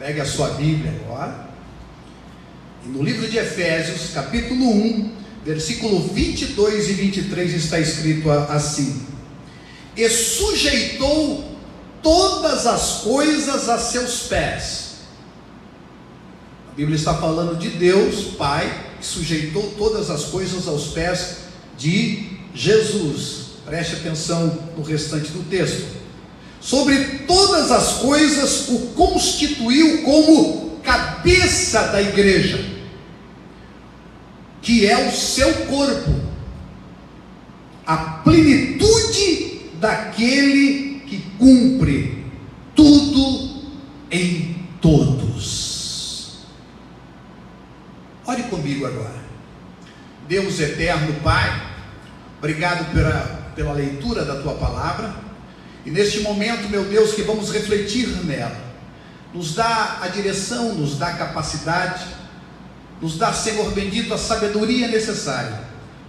Pegue a sua Bíblia agora. E no livro de Efésios, capítulo 1, versículo 22 e 23, está escrito assim: e sujeitou todas as coisas a seus pés. A Bíblia está falando de Deus, Pai, que sujeitou todas as coisas aos pés de Jesus. Preste atenção no restante do texto. Sobre todas as coisas o constituiu como cabeça da igreja, que é o seu corpo, a plenitude daquele que cumpre tudo em todos. Ore comigo agora. Deus eterno, Pai, obrigado pela leitura da Tua palavra, e neste momento, meu Deus, que vamos refletir nela. Nos dá a direção, nos dá a capacidade, nos dá, Senhor bendito, a sabedoria necessária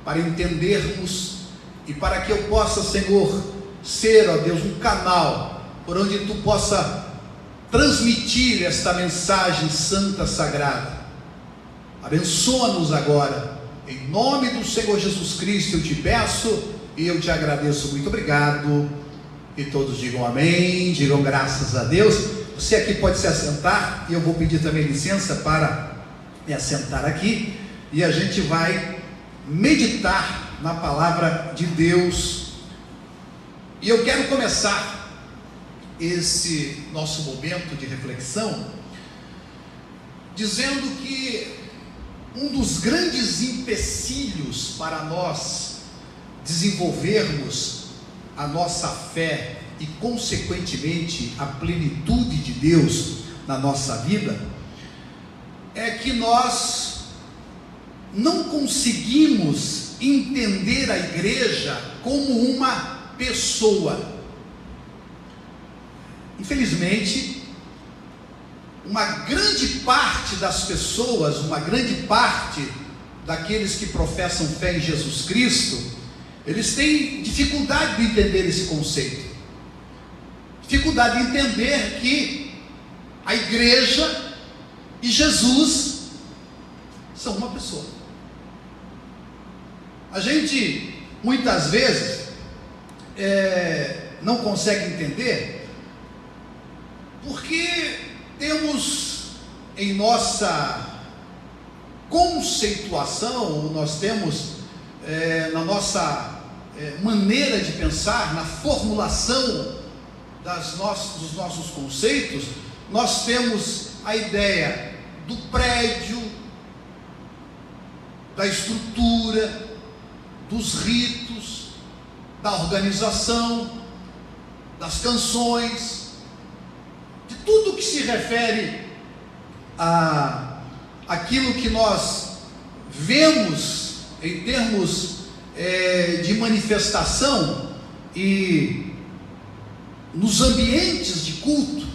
para entendermos e para que eu possa, Senhor, ser, ó Deus, um canal por onde Tu possa transmitir esta mensagem santa, sagrada. Abençoa-nos agora, em nome do Senhor Jesus Cristo, eu te peço e eu te agradeço. Muito obrigado. E todos digam amém, digam graças a Deus. Você aqui pode se assentar, e eu vou pedir também licença para me assentar aqui, e a gente vai meditar na palavra de Deus. E eu quero começar esse nosso momento de reflexão dizendo que um dos grandes empecilhos para nós desenvolvermos a nossa fé e consequentemente a plenitude de Deus na nossa vida é que nós não conseguimos entender a igreja como uma pessoa. Infelizmente, uma grande parte das pessoas, uma grande parte daqueles que professam fé em Jesus Cristo, eles têm dificuldade de entender esse conceito, dificuldade de entender que a igreja e Jesus são uma pessoa. A gente muitas vezes não consegue entender porque temos em nossa conceituação, nós temos na nossa maneira de pensar, na formulação dos nossos conceitos, nós temos a ideia do prédio, da estrutura, dos ritos, da organização, das canções, de tudo que se refere a aquilo que nós vemos em termos de manifestação e nos ambientes de culto,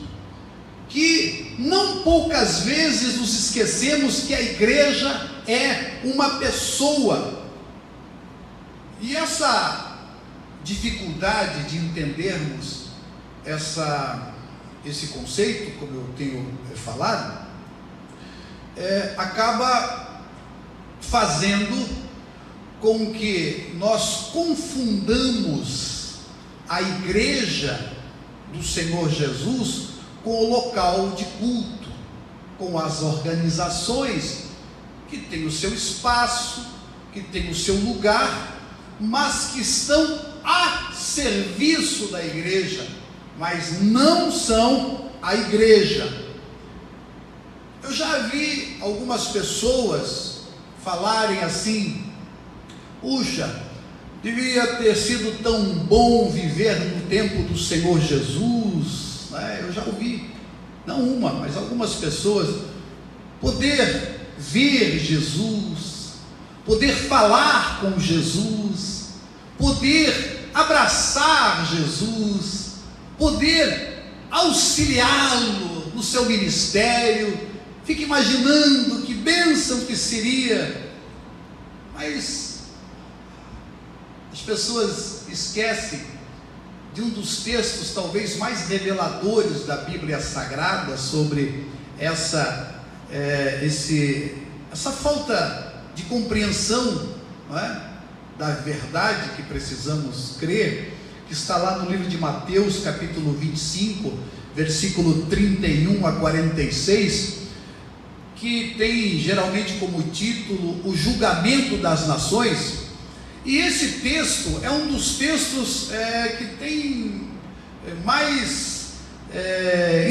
que não poucas vezes nos esquecemos que a igreja é uma pessoa. E essa dificuldade de entendermos esse conceito, como eu tenho falado, acaba fazendo com que nós confundamos a igreja do Senhor Jesus com o local de culto, com as organizações que têm o seu espaço, que têm o seu lugar, mas que estão a serviço da igreja, mas não são a igreja. Eu já vi algumas pessoas falarem assim: puxa, devia ter sido tão bom viver no tempo do Senhor Jesus, né? Eu já ouvi, não uma, mas algumas pessoas, poder ver Jesus, poder falar com Jesus, poder abraçar Jesus, poder auxiliá-lo no seu ministério. Fica imaginando que bênção que seria, mas as pessoas esquecem de um dos textos talvez mais reveladores da Bíblia Sagrada sobre essa falta de compreensão, não é, da verdade que precisamos crer, que está lá no livro de Mateus, capítulo 25, versículo 31 a 46, que tem geralmente como título o julgamento das nações. E esse texto é um dos textos que tem mais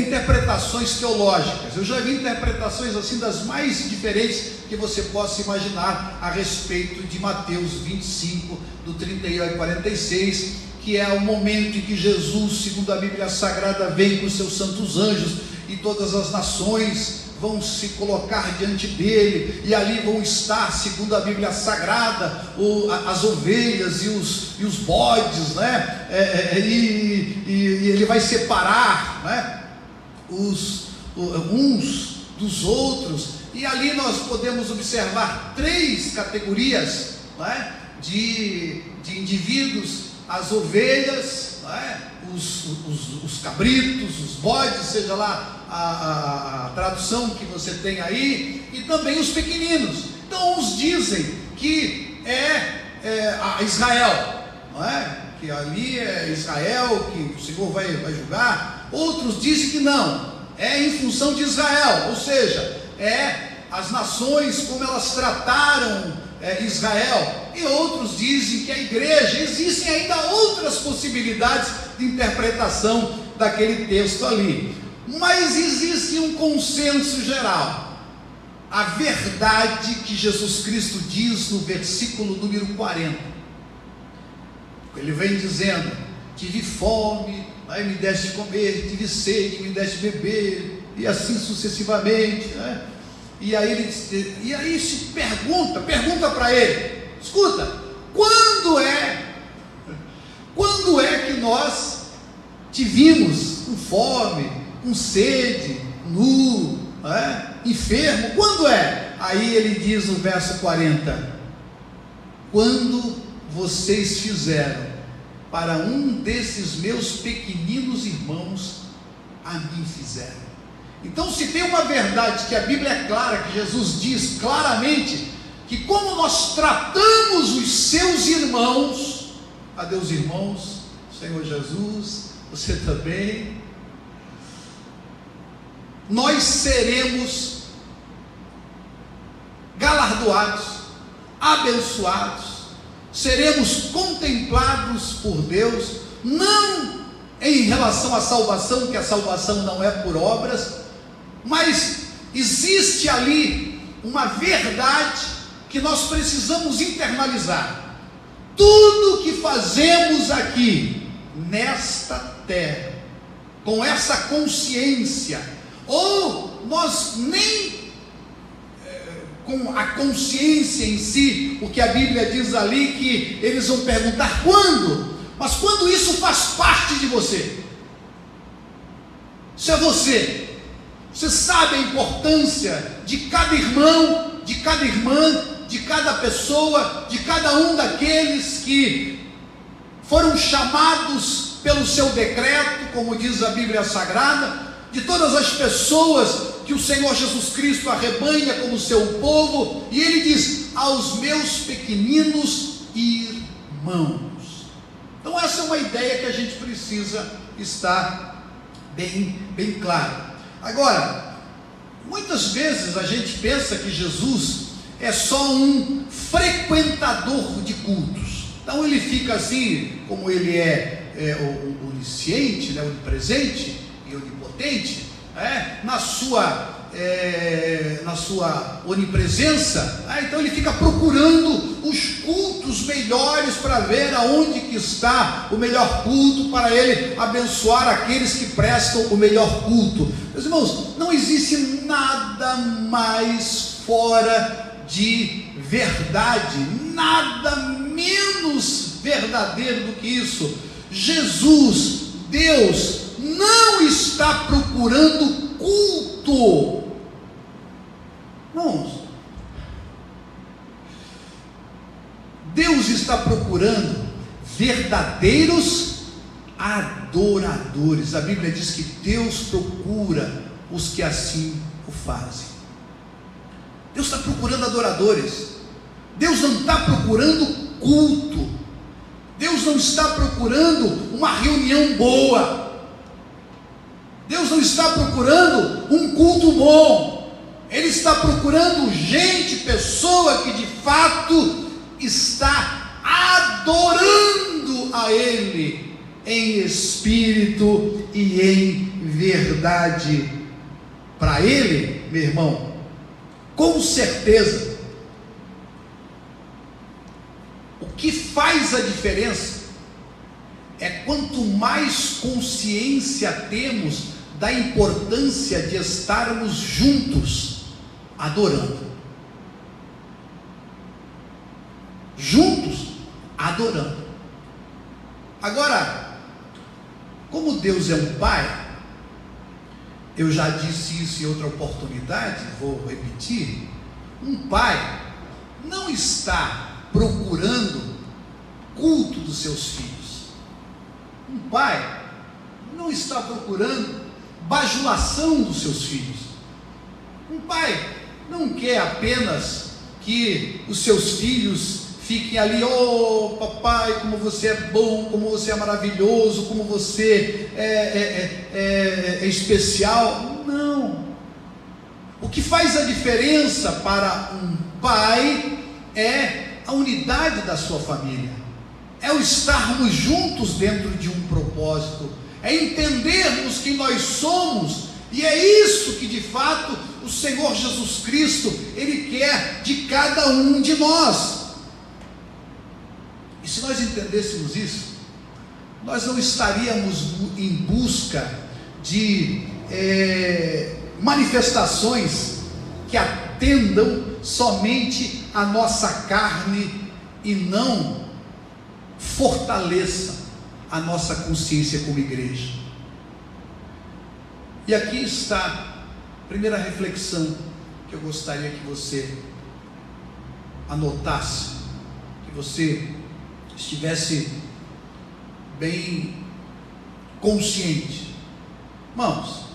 interpretações teológicas. Eu já vi interpretações assim das mais diferentes que você possa imaginar a respeito de Mateus 25, do 31 a 46, que é o momento em que Jesus, segundo a Bíblia Sagrada, vem com os seus santos anjos, e todas as nações vão se colocar diante dele, e ali vão estar, segundo a Bíblia Sagrada, as ovelhas e os bodes, né? E ele vai separar, né, uns dos outros, e ali nós podemos observar 3 categorias, né, de indivíduos: as ovelhas, né, os cabritos, os bodes, seja lá a tradução que você tem aí, e também os pequeninos. Então uns dizem que a Israel, não é? Que ali é Israel que o Senhor vai julgar. Outros dizem que não, é em função de Israel, ou seja, as nações como elas trataram Israel. E outros dizem que a igreja. Existem ainda outras possibilidades de interpretação daquele texto ali, mas existe um consenso geral. A verdade que Jesus Cristo diz no versículo número 40, ele vem dizendo: tive fome, aí me deste comer, tive sede, me deste beber, e assim sucessivamente, né? E aí se pergunta para ele: escuta, quando é que nós te vimos com fome, com sede, nu, enfermo? Quando é? Aí ele diz no verso 40: quando vocês fizeram para um desses meus pequeninos irmãos, a mim fizeram. Então, se tem uma verdade que a Bíblia é clara, que Jesus diz claramente, que como nós tratamos os seus irmãos, a Deus irmãos, Senhor Jesus, você também, nós seremos galardoados, abençoados, seremos contemplados por Deus, não em relação à salvação, que a salvação não é por obras, mas existe ali uma verdade que nós precisamos internalizar. Tudo que fazemos aqui nesta terra, com essa consciência, ou nós nem com a consciência em si, porque a Bíblia diz ali que eles vão perguntar quando, mas quando isso faz parte de você, isso é você. Você sabe a importância de cada irmão, de cada irmã, de cada pessoa, de cada um daqueles que foram chamados pelo seu decreto, como diz a Bíblia Sagrada, de todas as pessoas que o Senhor Jesus Cristo arrebanha como seu povo, e ele diz: aos meus pequeninos irmãos. Então essa é uma ideia que a gente precisa estar bem claro. Agora, muitas vezes a gente pensa que Jesus é só um frequentador de cultos. Então ele fica assim, como ele é onisciente, né, onipresente e onipotente, na sua onipresença, então ele fica procurando os cultos melhores para ver aonde que está o melhor culto para ele abençoar aqueles que prestam o melhor culto. Meus irmãos, não existe nada mais fora de verdade, nada menos verdadeiro do que isso. Jesus, Deus, não está procurando culto. Irmãos, Deus está procurando verdadeiros adoradores. A Bíblia diz que Deus procura os que assim o fazem. Deus está procurando adoradores. Deus não está procurando culto. Deus não está procurando uma reunião boa. Deus não está procurando um culto bom. Ele está procurando gente, pessoa que de fato está adorando a Ele em espírito e em verdade. Para Ele, meu irmão, com certeza, o que faz a diferença é quanto mais consciência temos da importância de estarmos juntos adorando. Juntos adorando. Agora, como Deus é um Pai, eu já disse isso em outra oportunidade, vou repetir, um pai não está procurando culto dos seus filhos. Um pai não está procurando bajulação dos seus filhos. Um pai não quer apenas que os seus filhos fiquem ali, oh papai, como você é bom, como você é maravilhoso, como você é especial. Não. O que faz a diferença para um pai é a unidade da sua família, é o estarmos juntos dentro de um propósito, é entendermos quem nós somos, e é isso que de fato o Senhor Jesus Cristo, Ele quer de cada um de nós. E se nós entendêssemos isso, nós não estaríamos em busca de manifestações que atendam somente a nossa carne e não fortaleçam a nossa consciência como igreja. E aqui está a primeira reflexão que eu gostaria que você anotasse, que você estivesse bem consciente. Irmãos,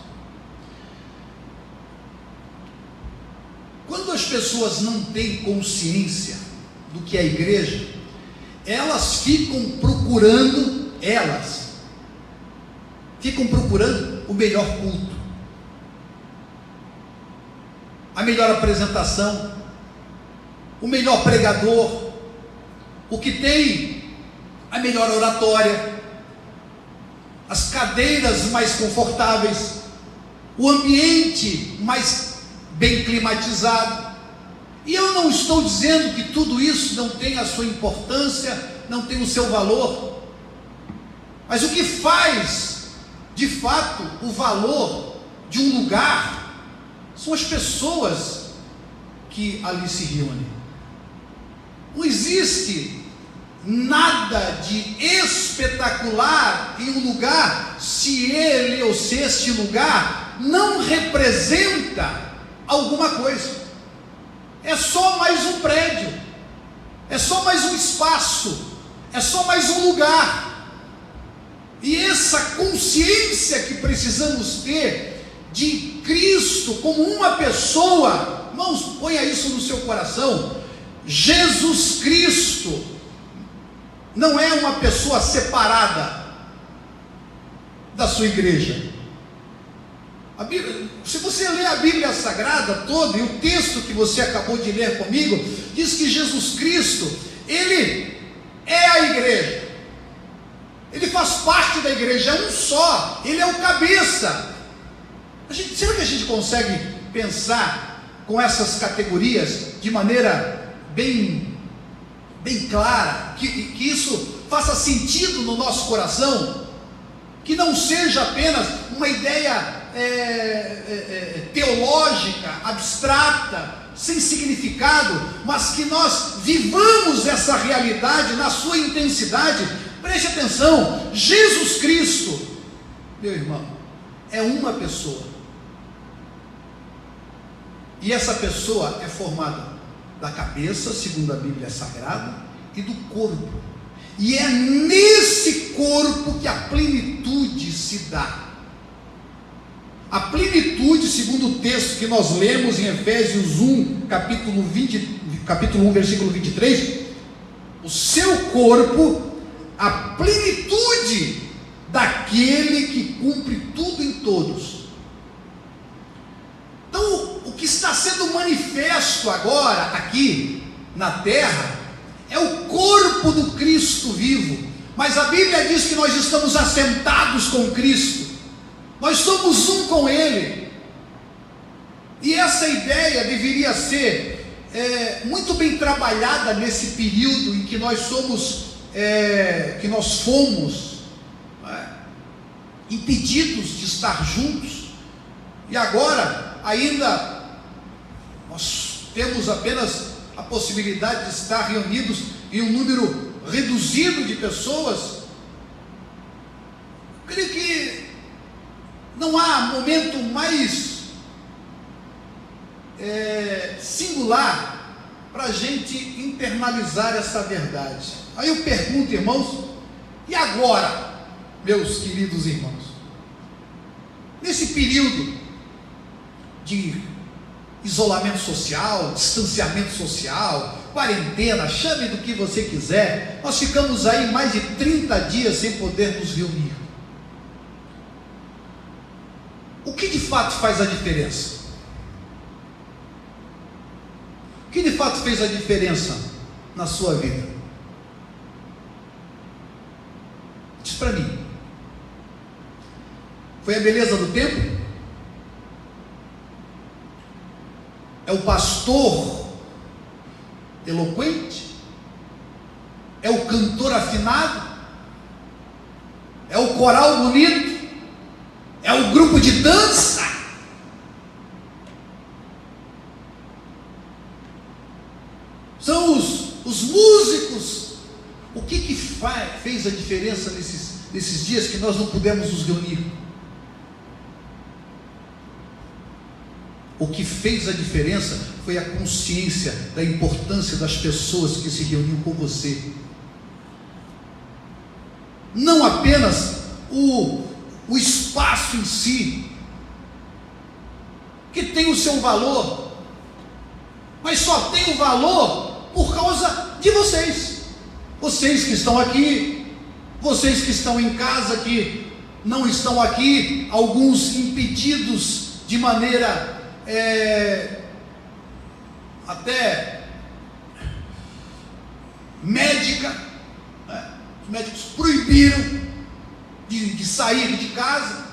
quando as pessoas não têm consciência do que é a igreja, elas ficam procurando o melhor culto, a melhor apresentação, o melhor pregador, o que tem a melhor oratória, as cadeiras mais confortáveis, o ambiente mais bem climatizado. E eu não estou dizendo que tudo isso não tem a sua importância, não tem o seu valor, mas o que faz de fato o valor de um lugar são as pessoas que ali se reúnem. Não existe nada de espetacular em um lugar se ele ou se este lugar não representa alguma coisa. É só mais um prédio, é só mais um espaço, é só mais um lugar. E essa consciência que precisamos ter de Cristo como uma pessoa, irmãos, ponha isso no seu coração. Jesus Cristo não é uma pessoa separada da sua igreja. A Bíblia, se você ler a Bíblia Sagrada toda, e o texto que você acabou de ler comigo, diz que Jesus Cristo, Ele é a igreja, Ele faz parte da igreja, é um só, Ele é o cabeça. Será que a gente consegue pensar com essas categorias de maneira bem clara, que isso faça sentido no nosso coração, que não seja apenas uma ideia teológica, abstrata, sem significado, mas que nós vivamos essa realidade na sua intensidade. Preste atenção, Jesus Cristo, meu irmão, é uma pessoa, e essa pessoa é formada da cabeça, segundo a Bíblia Sagrada, e do corpo, e é nesse corpo que a plenitude se dá. a plenitude, segundo o texto que nós lemos em Efésios 1, capítulo 1, versículo 23, o seu corpo, a plenitude daquele que cumpre tudo em todos. Então, o que está sendo manifesto agora, aqui na terra, é o corpo do Cristo vivo. Mas a Bíblia diz que nós estamos assentados com Cristo, nós somos um com Ele. E essa ideia deveria ser muito bem trabalhada nesse período em que nós fomos impedidos de estar juntos, e agora ainda nós temos apenas a possibilidade de estar reunidos em um número reduzido de pessoas. Eu creio que não há momento mais singular para a gente internalizar essa verdade. Aí eu pergunto, irmãos, e agora, meus queridos irmãos, nesse período de isolamento social, distanciamento social, quarentena, chame do que você quiser, nós ficamos aí mais de 30 dias sem poder nos reunir. O que de fato faz a diferença? O que de fato fez a diferença na sua vida? Diz para mim. Foi a beleza do tempo? É o pastor eloquente? É o cantor afinado? É o coral bonito? É o grupo de dança? São os músicos? O que fez a diferença nesses dias que nós não pudemos nos reunir? O que fez a diferença foi a consciência da importância das pessoas que se reuniam com você. Não apenas o espaço em si, que tem o seu valor, mas só tem o valor por causa de vocês. Vocês que estão aqui, vocês que estão em casa, que não estão aqui, alguns impedidos de maneira até médica, né? Os médicos proibiram de sair de casa.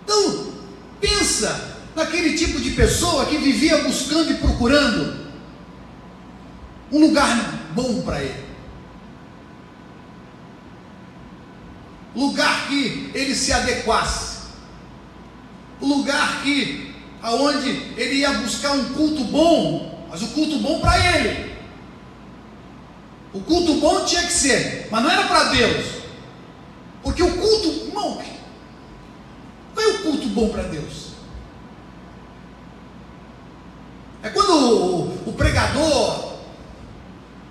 Então, pensa naquele tipo de pessoa que vivia buscando e procurando um lugar bom para ele, lugar que ele se adequasse, lugar aonde ele ia buscar um culto bom, mas o culto bom para ele. O culto bom tinha que ser, mas não era para Deus, porque o culto, irmão, qual é o culto bom para Deus? É quando o pregador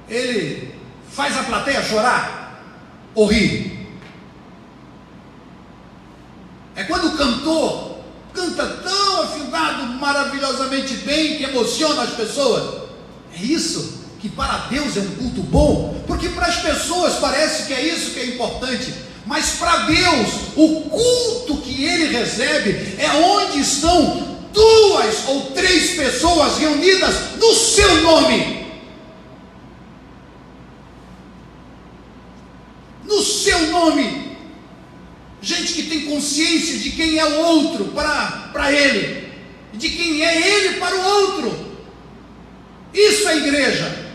ele faz a plateia chorar ou rir. É quando o cantor canta tão afinado, maravilhosamente bem, que emociona as pessoas. É isso que para Deus é um culto bom, porque para as pessoas parece que é isso que é importante, mas para Deus, o culto que Ele recebe é onde estão 2 ou 3 pessoas reunidas no seu nome. No seu nome. Gente que tem consciência de quem é o outro para ele, de quem é ele para o outro. Isso é igreja.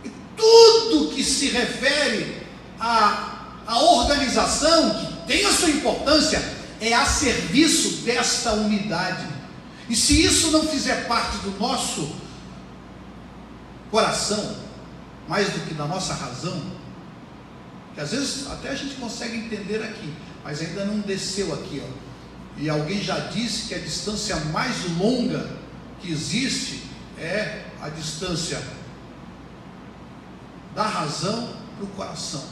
E tudo que se refere à organização, que tem a sua importância, é a serviço desta unidade. E se isso não fizer parte do nosso coração, mais do que da nossa razão, que às vezes até a gente consegue entender aqui, mas ainda não desceu aqui, E alguém já disse que a distância mais longa que existe é a distância da razão para o coração.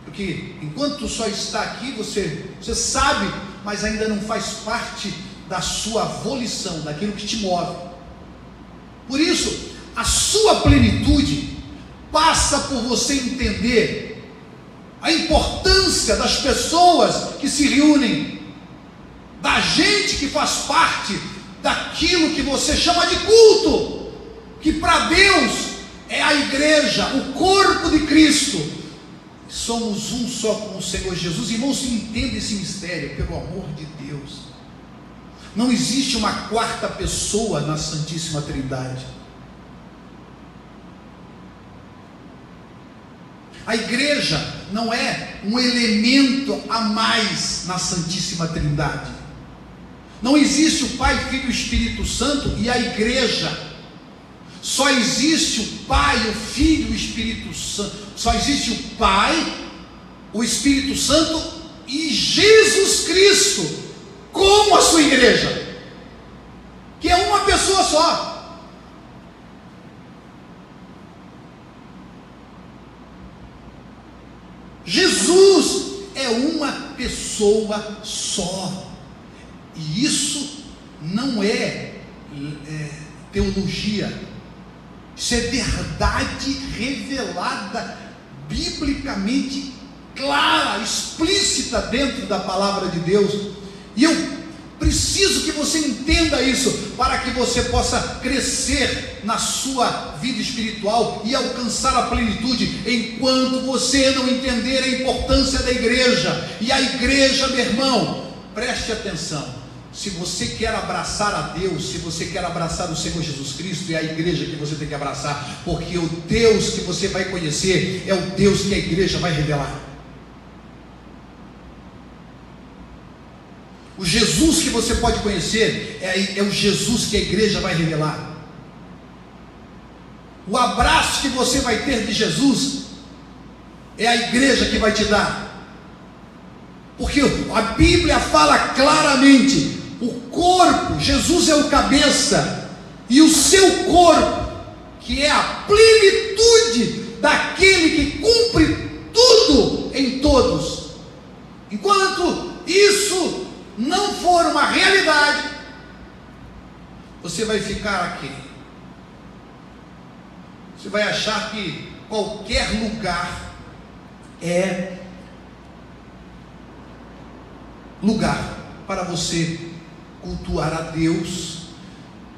Porque enquanto só está aqui, você sabe, mas ainda não faz parte da sua volição, daquilo que te move. Por isso, a sua plenitude passa por você entender a importância das pessoas que se reúnem, da gente que faz parte daquilo que você chama de culto, que para Deus é a igreja, o corpo de Cristo. Somos um só com o Senhor Jesus. Irmãos, entenda esse mistério, pelo amor de Deus. Não existe uma quarta pessoa na Santíssima Trindade. A igreja não é um elemento a mais na Santíssima Trindade. Não existe o Pai, Filho e Espírito Santo e a igreja. Só existe o Pai, o Filho e o Espírito Santo. Só existe o Pai, o Espírito Santo e Jesus Cristo como a sua igreja, que é uma pessoa só. Jesus é uma pessoa só. E isso não é teologia. Isso é verdade revelada, biblicamente clara, explícita dentro da palavra de Deus. E eu preciso que você entenda isso, para que você possa crescer na sua vida espiritual e alcançar a plenitude. Enquanto você não entender a importância da igreja, e a igreja, meu irmão, preste atenção. Se você quer abraçar a Deus, se você quer abraçar o Senhor Jesus Cristo, é a igreja que você tem que abraçar, porque o Deus que você vai conhecer é o Deus que a igreja vai revelar. O Jesus que você pode conhecer é o Jesus que a igreja vai revelar. O abraço que você vai ter de Jesus é a igreja que vai te dar. Porque a Bíblia fala claramente: o corpo, Jesus é o cabeça, e o seu corpo, que é a plenitude daquele que cumpre tudo em todos. Enquanto isso não for uma realidade, você vai ficar aqui. Você vai achar que qualquer lugar é lugar para você cultuar a Deus,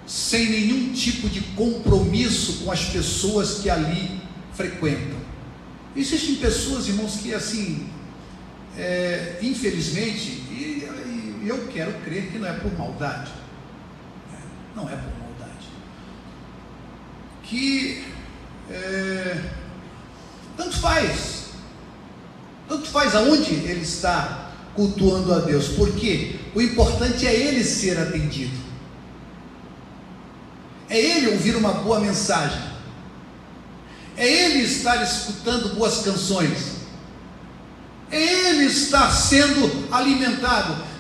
sem nenhum tipo de compromisso com as pessoas que ali frequentam. Existem pessoas, irmãos, que assim, infelizmente, e eu quero crer que não é por maldade, não é por maldade, que tanto faz aonde ele está cultuando a Deus, porque o importante é ele ser atendido, é ele ouvir uma boa mensagem, é ele estar escutando boas canções, é ele estar sendo alimentado.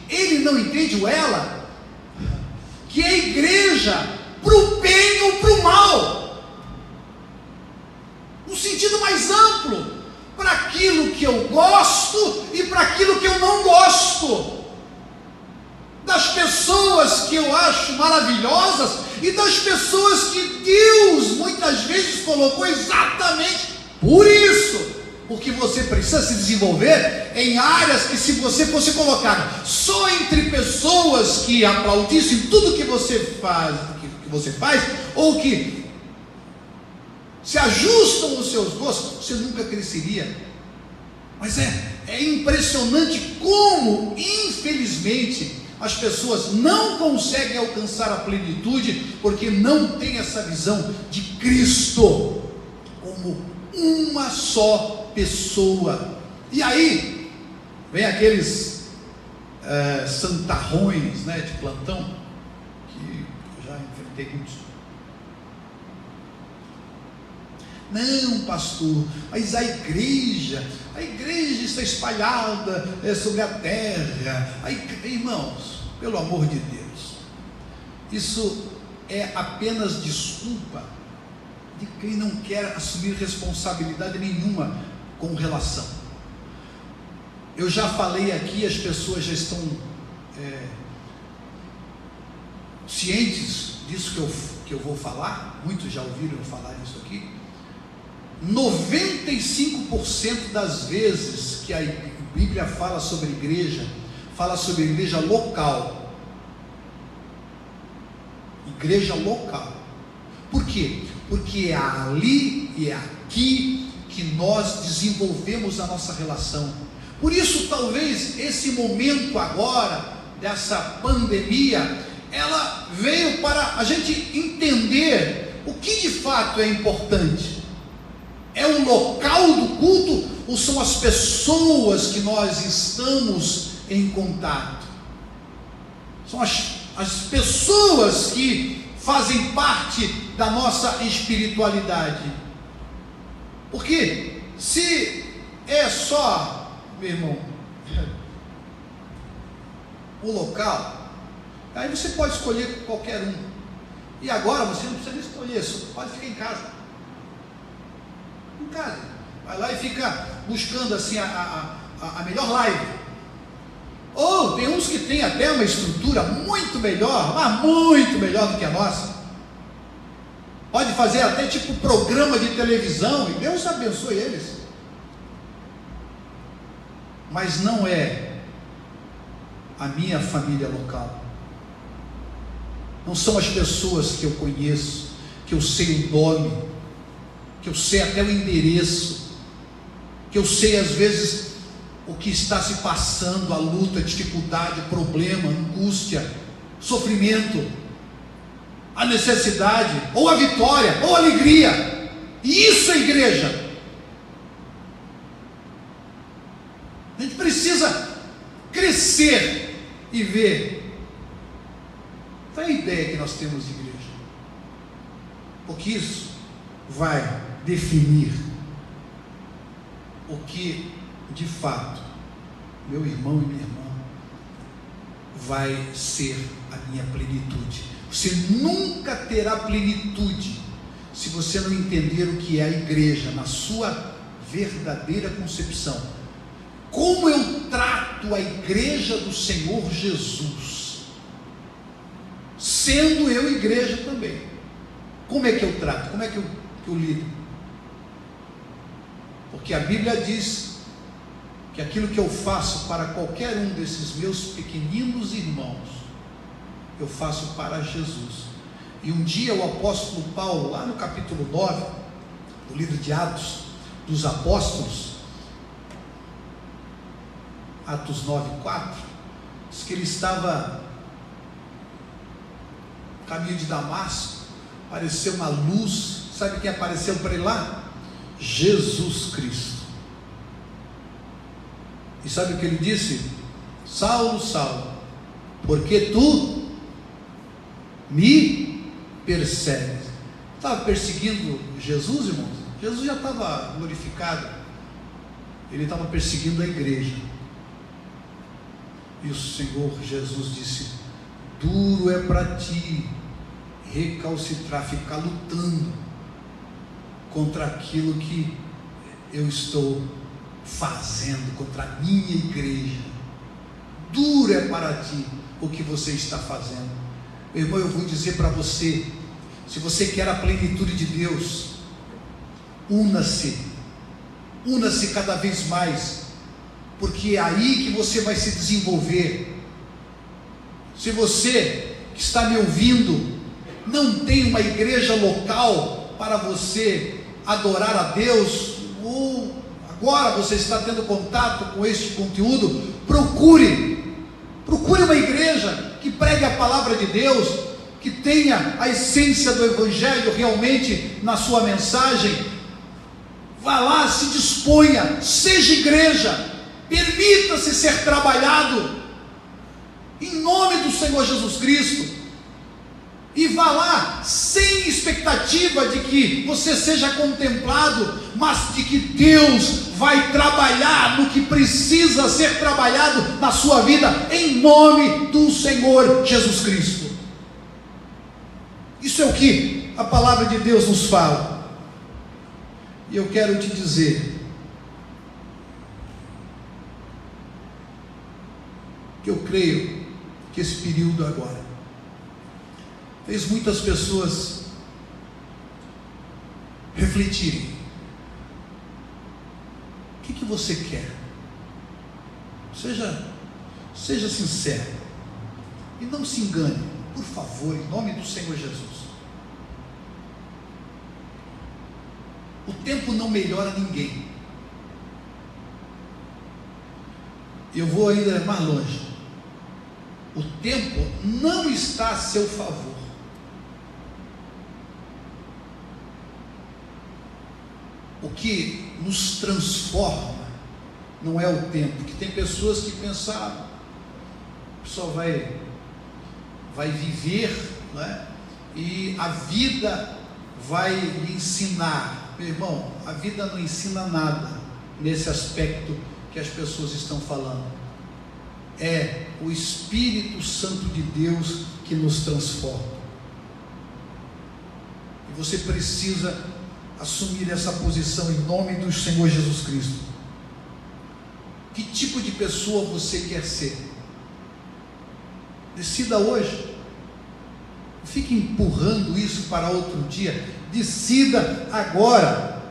Ele não entende ou ela, que é a igreja para o bem ou para o mal, no sentido mais amplo, para aquilo que eu gosto e para aquilo que eu não gosto, das pessoas que eu acho maravilhosas e das pessoas que Deus muitas vezes colocou exatamente por isso, porque você precisa se desenvolver em áreas que, se você fosse colocar só entre pessoas que aplaudissem tudo que você faz, ou que se ajustam aos seus gostos, você nunca cresceria. Mas é impressionante como, infelizmente, as pessoas não conseguem alcançar a plenitude, porque não tem essa visão de Cristo como uma só pessoa. E aí vem aqueles santarrões, né, de plantão, que eu já enfrentei muitos. Não, pastor, mas a igreja está espalhada sobre a terra. Irmãos, pelo amor de Deus, isso é apenas desculpa de quem não quer assumir responsabilidade nenhuma com relação. Eu já falei aqui, as pessoas já estão cientes disso que eu vou falar, muitos já ouviram eu falar isso aqui. 95% das vezes que a Bíblia fala sobre igreja local. Igreja local. Por quê? Porque é ali e é aqui que nós desenvolvemos a nossa relação. Por isso, talvez, esse momento agora, dessa pandemia, ela veio para a gente entender o que de fato é importante. É o local do culto ou são as pessoas que nós estamos em contato? São as pessoas que fazem parte da nossa espiritualidade. Porque se é só, meu irmão, o local, aí você pode escolher qualquer um. E agora você não precisa nem escolher, você pode ficar em casa. Em casa. Vai lá e fica buscando assim a melhor live. Ou tem uns que têm até uma estrutura muito melhor, mas muito melhor do que a nossa. Pode fazer até tipo programa de televisão, e Deus abençoe eles. Mas não é a minha família local. Não são as pessoas que eu conheço, que eu sei o nome, que eu sei até o endereço, que eu sei às vezes o que está se passando, a luta, a dificuldade, o problema, a angústia, sofrimento, a necessidade, ou a vitória, ou a alegria. E isso é igreja. A gente precisa crescer e ver. Qual é a ideia que nós temos de igreja? Porque isso vai definir o que de fato, meu irmão e minha irmã, vai ser a minha plenitude. Você nunca terá plenitude se você não entender o que é a igreja na sua verdadeira concepção. Como eu trato a igreja do Senhor Jesus, sendo eu igreja também. Como é que eu trato? Como é que eu lido? Porque a Bíblia diz que aquilo que eu faço para qualquer um desses meus pequeninos irmãos, eu faço para Jesus. E um dia o apóstolo Paulo, lá no capítulo 9, do livro de Atos dos Apóstolos, Atos 9:4, diz que ele estava no caminho de Damasco, apareceu uma luz. Sabe quem apareceu para ele lá? Jesus Cristo. E sabe o que ele disse? Saulo, Saulo, porque tu me persegues. Estava perseguindo Jesus, irmãos? Jesus já estava glorificado. Ele estava perseguindo a igreja. E o Senhor Jesus disse: duro é para ti recalcitrar, ficar lutando contra aquilo que eu estou fazendo, contra a minha igreja. Duro é para ti o que você está fazendo. Meu irmão, eu vou dizer para você, se você quer a plenitude de Deus, una-se cada vez mais, porque é aí que você vai se desenvolver. Se você que está me ouvindo não tem uma igreja local para você adorar a Deus, ou agora você está tendo contato com este conteúdo, procure uma igreja que pregue a palavra de Deus, que tenha a essência do Evangelho realmente na sua mensagem. Vá lá, se disponha, seja igreja, permita-se ser trabalhado em nome do Senhor Jesus Cristo. E vá lá sem expectativa de que você seja contemplado, mas de que Deus vai trabalhar no que precisa ser trabalhado na sua vida, em nome do Senhor Jesus Cristo. Isso é o que a palavra de Deus nos fala. E eu quero te dizer porque eu creio que esse período agora fez muitas pessoas refletirem. O que você quer? Seja sincero e não se engane, por favor, em nome do Senhor Jesus. O tempo não melhora ninguém. Eu vou ainda mais longe. O tempo não está a seu favor. O que nos transforma não é o tempo, que tem pessoas que pensam, a pessoa vai viver, não é? E a vida vai lhe ensinar. Meu irmão, a vida não ensina nada nesse aspecto que as pessoas estão falando. É o Espírito Santo de Deus que nos transforma. E você precisa assumir essa posição em nome do Senhor Jesus Cristo. Que tipo de pessoa você quer ser? Decida hoje. Não fique empurrando isso para outro dia. Decida agora.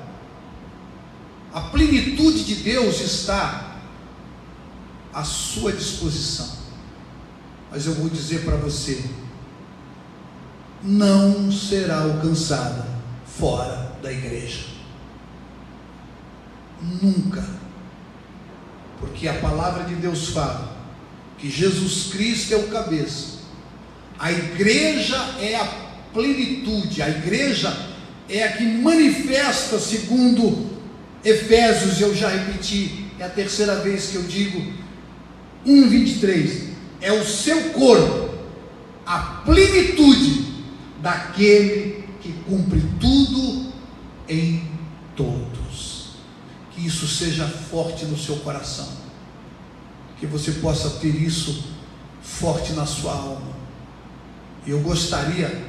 A plenitude de Deus está à sua disposição. Mas eu vou dizer para você: não será alcançada fora da igreja. Nunca. Porque a palavra de Deus fala que Jesus Cristo é o cabeça. A igreja é a plenitude. A igreja é a que manifesta, segundo Efésios, eu já repeti, é a terceira vez que eu digo, 1:23, é o seu corpo, a plenitude daquele que cumpre tudo em todos. Que isso seja forte no seu coração, que você possa ter isso forte na sua alma. E eu gostaria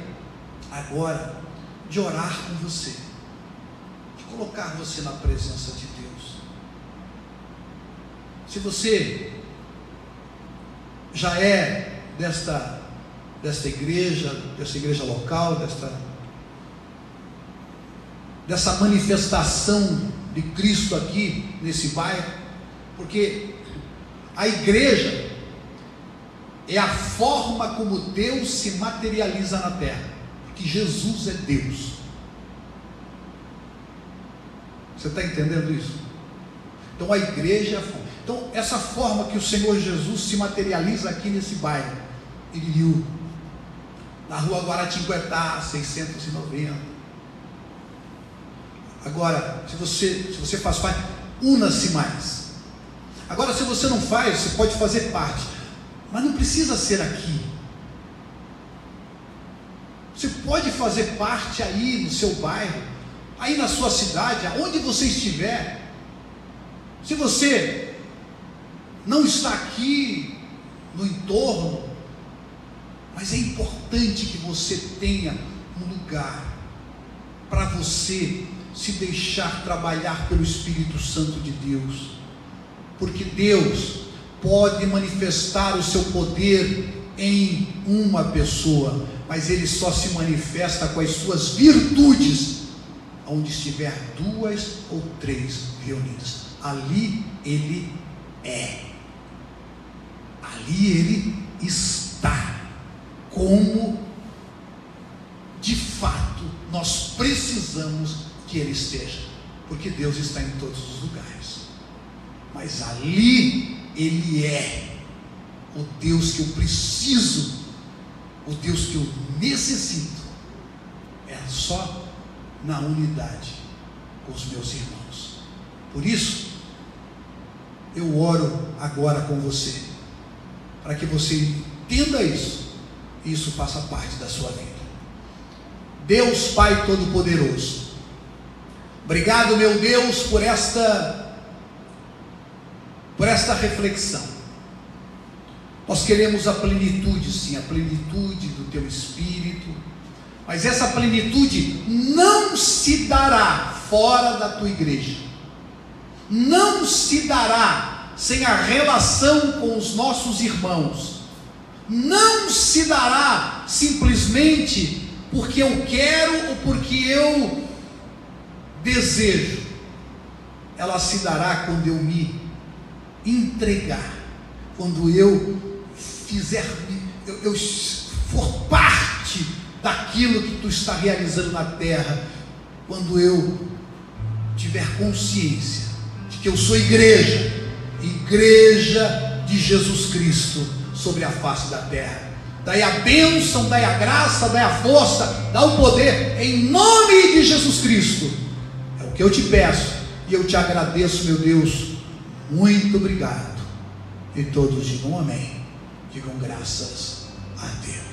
agora de orar com você, de colocar você na presença de Deus. Se você já é desta igreja local, dessa manifestação de Cristo aqui nesse bairro, porque a igreja é a forma como Deus se materializa na terra, porque Jesus é Deus. Você está entendendo isso? Então a igreja é a forma. Então essa forma que o Senhor Jesus se materializa aqui nesse bairro, Iririú, na rua Guaratinguetá, 690. Agora, se você faz parte, una-se mais. Agora, se você não faz, você pode fazer parte, mas não precisa ser aqui. Você pode fazer parte aí no seu bairro, aí na sua cidade, aonde você estiver. Se você não está aqui no entorno, mas é importante que você tenha um lugar para você se deixar trabalhar pelo Espírito Santo de Deus, porque Deus pode manifestar o seu poder em uma pessoa, mas Ele só se manifesta com as suas virtudes onde estiver 2 ou 3 reunidos. Ali Ele é, ali Ele está, como de fato nós precisamos que Ele esteja, porque Deus está em todos os lugares, mas ali Ele é o Deus que eu preciso, o Deus que eu necessito, é só na unidade com os meus irmãos. Por isso eu oro agora com você, para que você entenda isso, e isso faça parte da sua vida. Deus Pai Todo-Poderoso, obrigado, meu Deus, por esta reflexão. Nós queremos a plenitude, sim, a plenitude do Teu Espírito, mas essa plenitude não se dará fora da Tua igreja, não se dará sem a relação com os nossos irmãos, não se dará simplesmente porque eu quero ou porque eu desejo. Ela se dará quando eu me entregar, quando eu for parte daquilo que tu está realizando na terra, quando eu tiver consciência de que eu sou igreja de Jesus Cristo sobre a face da terra. Dai a bênção, dai a graça, dai a força, dá o poder, em nome de Jesus Cristo. É o que eu te peço, e eu te agradeço, meu Deus. Muito obrigado. E todos digam amém, digam graças a Deus.